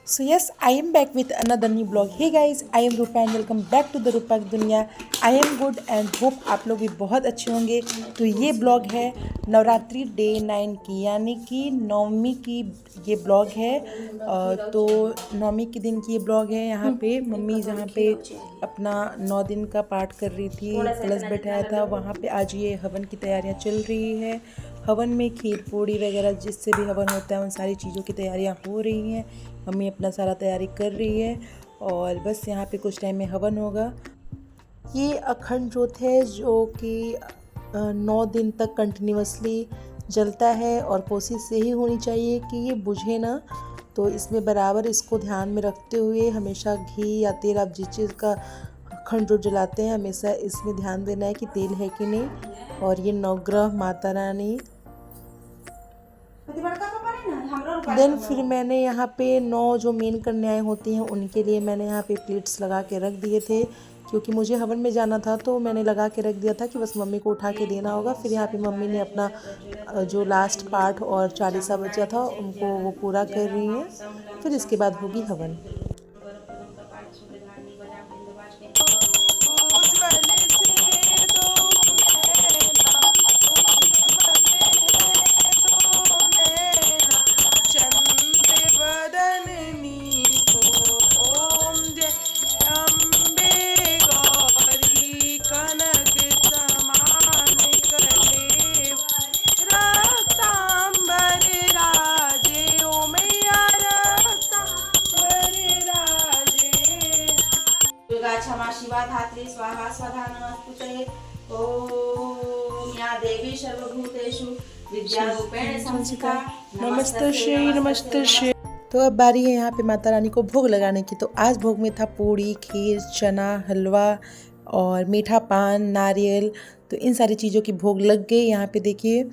So yes, I am back with another new blog. Hey guys, I am Rupa and welcome back to the रूपा की दुनिया. I am good and hope आप लोग भी बहुत अच्छे होंगे. तो ये ब्लॉग है नवरात्रि डे 9 की, यानी कि नवमी की ये ब्लॉग है. तो नवमी के दिन की ये ब्लॉग है. यहाँ पे मम्मी जहाँ पे अपना 9 दिन का पाठ कर रही थी, कलश बैठाया था, वहाँ पे आज ये हवन की तैयारियाँ चल रही है. हवन में खीर पूड़ी वगैरह जिससे भी हवन होता है उन सारी चीज़ों की तैयारियां हो रही हैं. मम्मी अपना सारा तैयारी कर रही है और बस यहाँ पे कुछ टाइम में हवन होगा. ये अखंड ज्योत है जो कि 9 दिन तक कंटिन्यूसली जलता है और कोशिश यही होनी चाहिए कि ये बुझे ना. तो इसमें बराबर इसको ध्यान में रखते हुए हमेशा घी या तेल, आप जिस चीज़ का अखंड ज्योत जलाते हैं हमेशा इसमें ध्यान देना है कि तेल है कि नहीं. और ये नवग्रह, माता रानी. देन फिर मैंने यहाँ पे 9 जो मेन कन्याएं होती हैं उनके लिए मैंने यहाँ पे प्लेट्स लगा के रख दिए थे, क्योंकि मुझे हवन में जाना था तो मैंने लगा के रख दिया था कि बस मम्मी को उठा के देना होगा. फिर यहाँ पे मम्मी ने अपना जो लास्ट पार्ट और चालीसा बचा था उनको वो पूरा कर रही हैं. फिर इसके बाद होगी हवन. क्षमा शिवा धात्री स्वाहा स्वधा नमस्तुते. ओम या देवी सर्वभूतेषु विद्यारूपेण संस्थिता नमस्ते श्री, नमस्ते श्री. तो अब बारी है यहाँ पे माता रानी को भोग लगाने की. तो आज भोग में था पूड़ी, खीर, चना, हलवा और मीठा पान, नारियल. तो इन सारी चीज़ों की भोग लग गई. यहाँ पे देखिए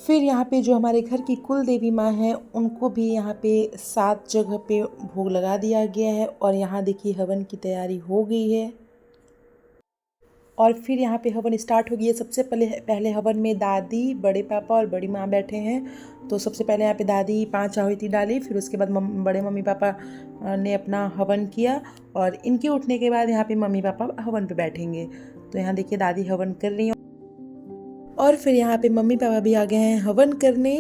फिर यहाँ पे जो हमारे घर की कुल देवी माँ हैं उनको भी यहाँ पे 7 जगह पे भोग लगा दिया गया है. और यहाँ देखिए हवन की तैयारी हो गई है. और फिर यहाँ पे हवन स्टार्ट हो गई है. सबसे पहले हवन में दादी, बड़े पापा और बड़ी माँ बैठे हैं. तो सबसे पहले यहाँ पे दादी 5 आहुति डाली. फिर उसके बाद बड़े मम्मी पापा ने अपना हवन किया और इनके उठने के बाद यहाँ पे मम्मी पापा हवन पे बैठेंगे. तो यहाँ देखिए दादी हवन कर रही हैं और फिर यहाँ पे मम्मी पापा भी आ गए हैं हवन करने.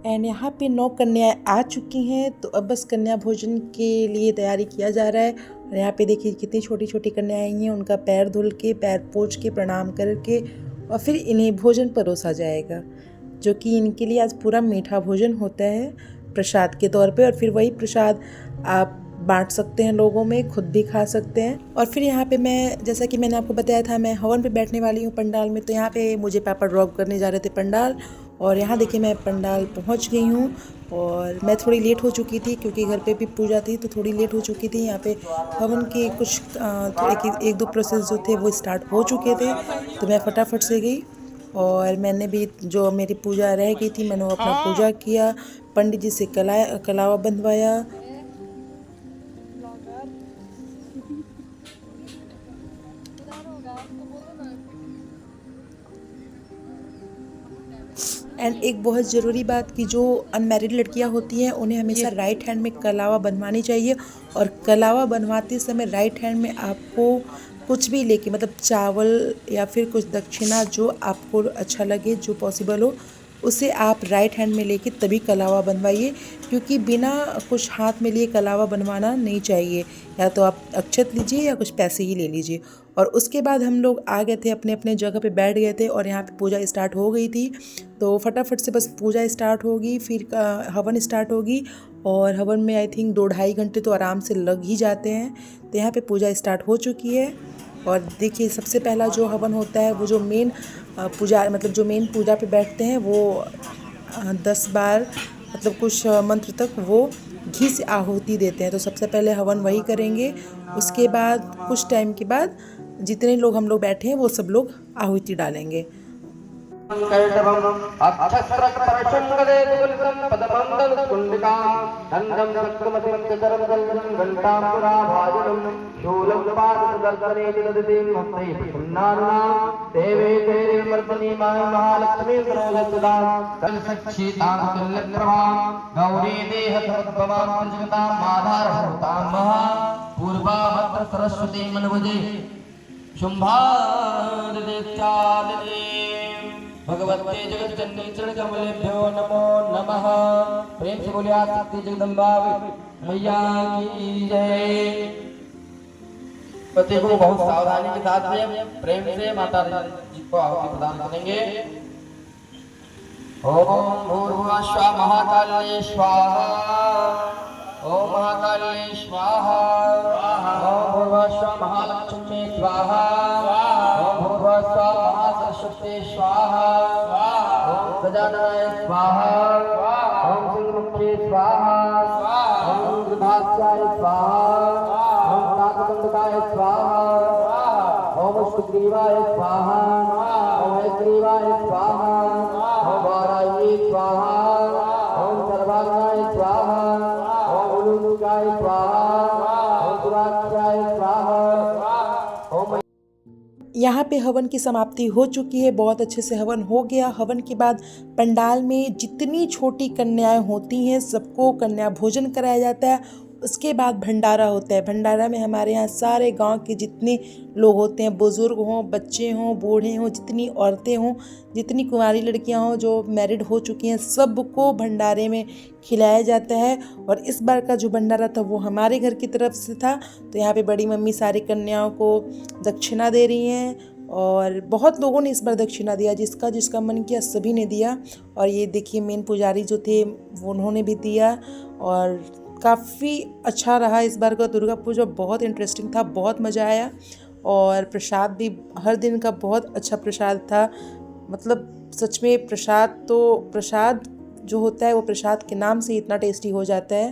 एंड यहाँ पे 9 कन्याएं आ चुकी हैं. तो अब बस कन्या भोजन के लिए तैयारी किया जा रहा है. और यहाँ पे देखिए कितनी छोटी छोटी कन्याएं आई हैं. उनका पैर धुल के, पैर पोंछ के, प्रणाम करके और फिर इन्हें भोजन परोसा जाएगा, जो कि इनके लिए आज पूरा मीठा भोजन होता है प्रसाद के तौर पे. और फिर वही प्रसाद आप बांट सकते हैं लोगों में, खुद भी खा सकते हैं. और फिर यहाँ पे मैं, जैसा कि मैंने आपको बताया था, मैं हवन पे बैठने वाली हूँ पंडाल में. तो यहाँ पे मुझे पापा ड्रॉप करने जा रहे थे पंडाल. और यहाँ देखिए मैं पंडाल पहुँच गई हूँ. और मैं थोड़ी लेट हो चुकी थी क्योंकि घर पे भी पूजा थी, तो थोड़ी लेट हो चुकी थी. यहाँ पे हवन के कुछ एक दो प्रोसेस जो थे वो स्टार्ट हो चुके थे. तो मैं फटाफट से गई और मैंने भी जो मेरी पूजा रह गई थी मैंने वो अपना पूजा किया. पंडित जी से कलावा बंधवाया. एंड एक बहुत ज़रूरी बात कि जो अनमैरिड लड़कियां होती हैं उन्हें हमेशा राइट हैंड में कलावा बनवानी चाहिए. और कलावा बनवाते समय राइट हैंड में आपको कुछ भी लेके, मतलब चावल या फिर कुछ दक्षिणा जो आपको अच्छा लगे, जो पॉसिबल हो, उसे आप राइट हैंड में लेके तभी कलावा बनवाइए. क्योंकि बिना कुछ हाथ में लिए कलावा बनवाना नहीं चाहिए. या तो आप अक्षत लीजिए या कुछ पैसे ही ले लीजिए. और उसके बाद हम लोग आ गए थे, अपने अपने जगह पे बैठ गए थे और यहाँ पे पूजा स्टार्ट हो गई थी. तो फटाफट से बस पूजा स्टार्ट होगी, फिर हवन स्टार्ट होगी. और हवन में आई थिंक 2-2.5 घंटे तो आराम से लग ही जाते हैं. तो यहाँ पे पूजा स्टार्ट हो चुकी है. और देखिए सबसे पहला जो हवन होता है वो जो मेन पूजा, मतलब जो मेन पूजा पे बैठते हैं वो 10 बार, मतलब कुछ मंत्र तक वो घी से आहुति देते हैं. तो सबसे पहले हवन वही करेंगे. उसके बाद कुछ टाइम के बाद जितने लोग हम लोग बैठे हैं वो सब लोग आहुति डालेंगे. कैटवम् अक्षस्रक्परशङ्गदे कुलसं पदमङ्गलकुण्डिकां दंडं शक्तमतिं च करमदलं घण्टां पुराभाजनं शूलं पाददर्शने चिददितिं हस्ते पुन्नारुणां देवे देवे मर्दनी महालक्ष्मी सर्वगतदां कलसक्षितां कल्लप्रभां गौरी देहधर्ममां जगतां माधारभूतां महा पूर्वाभद्र सरस्वती मनवजे शुंभादित्यादिने भगवते जगज्जननी चरणकमलेभ्यो नमो नमः। प्रेम से बोलिए आदि जगदम्बा मैया की जय। पति को बहुत सावधानी के साथ में प्रेम से माता जी को आहुति प्रदान करेंगे। ओम भूर्भुवः स्वः महाकाल्ये स्वाहा। ओम महाकाल्ये स्वाहा। ओम भूर्भुवः स्वः महालक्ष्मी स्वाहा। ओम भूर्भुवः स्वः महासरस्वती स्वाहा। ओम गजाननाय स्वाहा। ओम सिंहमुखे स्वाहा। ओम गृधास्याय स्वाहा। ओम काकदंडकाय स्वाहा। ओम सुग्रीवाय स्वाहा। ओम हयग्रीवाय स्वाहा। ओम वाराही स्वाहा। ओम सर्वांगाय स्वाहा। ओम उलूकाय स्वाहा। ओम दुराक्षाय स्वाहा। ओम यहाँ पे हवन की समाप्ति हो चुकी है। बहुत अच्छे से हवन हो गया। हवन के बाद पंडाल में जितनी छोटी कन्याएं होती हैं सबको कन्या भोजन कराया जाता है। उसके बाद भंडारा होता है। भंडारा में हमारे यहाँ सारे गांव के जितने लोग होते हैं, बुज़ुर्ग हों, बच्चे हों, बूढ़े हों, जितनी औरतें हों, जितनी कुंवारी लड़कियां हों जो मैरिड हो चुकी हैं, सबको भंडारे में खिलाया जाता है। और इस बार का जो भंडारा था वो हमारे घर की तरफ से था। तो यहाँ पे बड़ी मम्मी सारी कन्याओं को दक्षिणा दे रही हैं और बहुत लोगों ने इस बार दक्षिणा दिया। जिसका जिसका मन किया सभी ने दिया। और ये देखिए मेन पुजारी जो थे वो उन्होंने भी दिया। और काफ़ी अच्छा रहा इस बार का दुर्गा पूजा। बहुत इंटरेस्टिंग था, बहुत मज़ा आया। और प्रसाद भी हर दिन का बहुत अच्छा प्रसाद था। मतलब सच में प्रसाद जो होता है वो प्रसाद के नाम से इतना टेस्टी हो जाता है।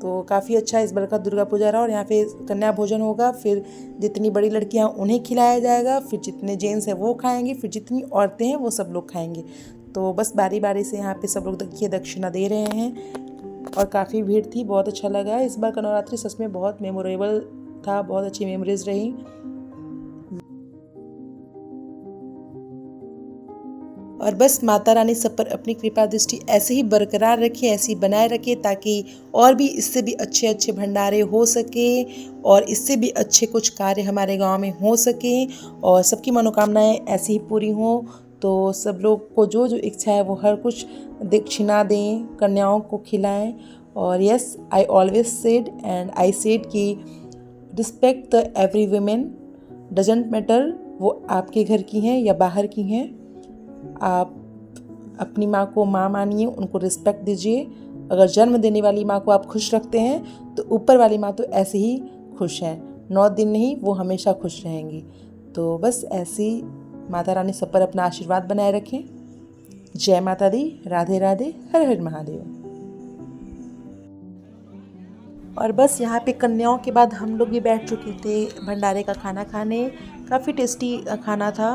तो काफ़ी अच्छा इस बार का दुर्गा पूजा रहा। और यहाँ पे कन्या भोजन होगा, फिर जितनी बड़ी लड़कियाँ उन्हें खिलाया जाएगा, फिर जितने जेंट्स हैं वो खाएंगे, फिर जितनी औरतें हैं वो सब लोग खाएंगे। तो बस बारी बारी से यहाँ पे सब लोग देखिए दक्षिणा दे रहे हैं। और काफ़ी भीड़ थी, बहुत अच्छा लगा। इस बार का नवरात्रि सच में बहुत मेमोरेबल था, बहुत अच्छी मेमोरीज रही। और बस माता रानी सब पर अपनी कृपा दृष्टि ऐसे ही बरकरार रखे, ऐसी बनाए रखे, ताकि और भी इससे भी अच्छे अच्छे भंडारे हो सके और इससे भी अच्छे कुछ कार्य हमारे गांव में हो सके और सबकी मनोकामनाएं ऐसी ही पूरी हों। तो सब लोग को जो जो इच्छा है वो हर कुछ दक्षिणा दें, कन्याओं को खिलाएं। और yes, I always said and I said कि respect the every women, doesn't matter वो आपके घर की हैं या बाहर की हैं। आप अपनी माँ को माँ मानिए, उनको रिस्पेक्ट दीजिए। अगर जन्म देने वाली माँ को आप खुश रखते हैं तो ऊपर वाली माँ तो ऐसे ही खुश हैं। 9 दिन नहीं, वो हमेशा खुश रहेंगी। तो बस ऐसी माता रानी सब पर अपना आशीर्वाद बनाए रखें। जय माता दी, राधे राधे, हर हर महादेव। और बस यहाँ पे कन्याओं के बाद हम लोग भी बैठ चुके थे भंडारे का खाना खाने। काफ़ी टेस्टी खाना था।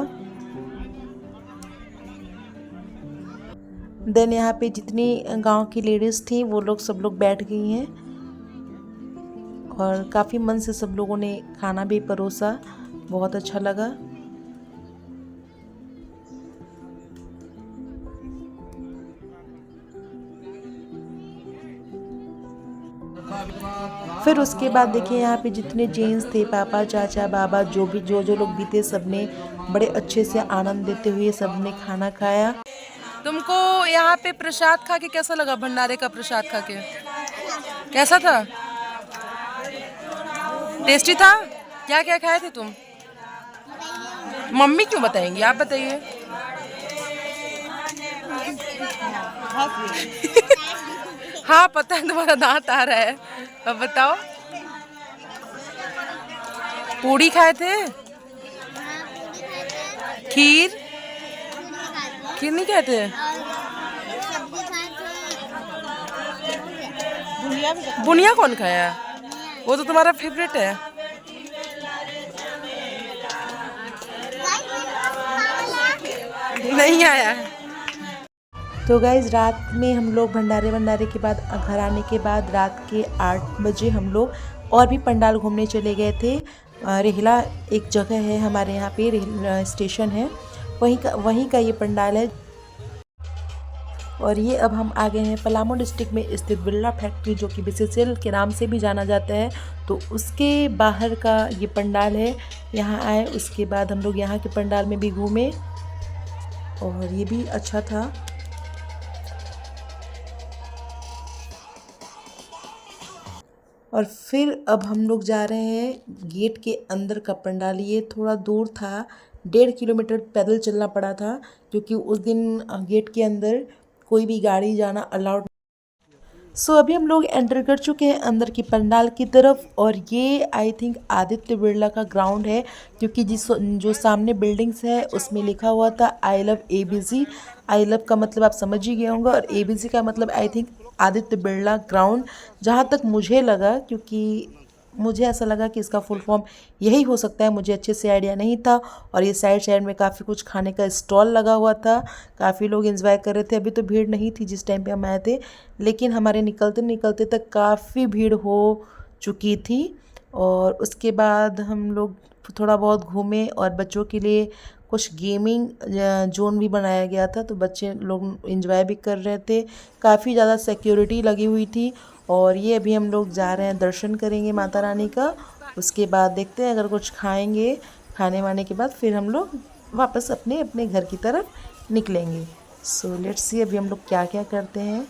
देन यहाँ पे जितनी गांव की लेडीज़ थी वो लोग सब लोग बैठ गई हैं और काफ़ी मन से सब लोगों ने खाना भी परोसा। बहुत अच्छा लगा। फिर उसके बाद देखिए यहाँ पे जितने जेंट्स थे, पापा, चाचा, बाबा, जो लोग भी थे, सब ने बड़े अच्छे से आनंद लेते हुए सब ने खाना खाया। तुमको यहाँ पे प्रसाद खा के कैसा लगा? भंडारे का प्रसाद खा के कैसा था? टेस्टी था? क्या क्या खाए थे तुम? मम्मी क्यों बताएंगी, आप बताइए। हाँ पता है, तुम्हारा दांत आ रहा है। अब बताओ। पूड़ी खाए थे? खीर नहीं खाए थे? बुनिया कौन खाया? वो तो तुम्हारा फेवरेट है। नहीं आया। तो गाइज़ रात में हम लोग भंडारे के बाद घर आने के बाद रात के 8 बजे हम लोग और भी पंडाल घूमने चले गए थे। रेहला एक जगह है हमारे यहाँ पे, रेहला स्टेशन है, वहीं का ये पंडाल है। और ये अब हम आ गए हैं पलामू डिस्ट्रिक्ट में स्थित बिरला फैक्ट्री, जो कि BCCL के नाम से भी जाना जाता है। तो उसके बाहर का ये पंडाल है। यहाँ आए, उसके बाद हम लोग यहाँ के पंडाल में भी घूमे और ये भी अच्छा था। और फिर अब हम लोग जा रहे हैं गेट के अंदर का पंडाल। ये थोड़ा दूर था, 1.5 किलोमीटर पैदल चलना पड़ा था, क्योंकि उस दिन गेट के अंदर कोई भी गाड़ी जाना अलाउड। सो अभी हम लोग एंटर कर चुके हैं अंदर की पंडाल की तरफ। और ये आई थिंक आदित्य बिरला का ग्राउंड है, क्योंकि जो सामने बिल्डिंग्स है उसमें लिखा हुआ था I love ABC। I love का मतलब आप समझ ही गए होंगे, और ABC का मतलब I think Aditya Birla ground, जहाँ तक मुझे लगा, क्योंकि मुझे ऐसा लगा कि इसका फुल फॉर्म यही हो सकता है। मुझे अच्छे से आइडिया नहीं था। और ये साइड में काफ़ी कुछ खाने का स्टॉल लगा हुआ था, काफ़ी लोग एंजॉय कर रहे थे। अभी तो भीड़ नहीं थी जिस टाइम पे हम आए थे, लेकिन हमारे निकलते निकलते तक काफ़ी भीड़ हो चुकी थी। और उसके बाद हम लोग थोड़ा बहुत घूमे और बच्चों के लिए कुछ गेमिंग जोन भी बनाया गया था, तो बच्चे लोग एंजॉय भी कर रहे थे। काफ़ी ज़्यादा सिक्योरिटी लगी हुई थी। और ये अभी हम लोग जा रहे हैं, दर्शन करेंगे माता रानी का। उसके बाद देखते हैं, अगर कुछ खाएंगे, खाने वाने के बाद फिर हम लोग वापस अपने अपने घर की तरफ निकलेंगे। सो लेट्स सी अभी हम लोग क्या क्या करते हैं।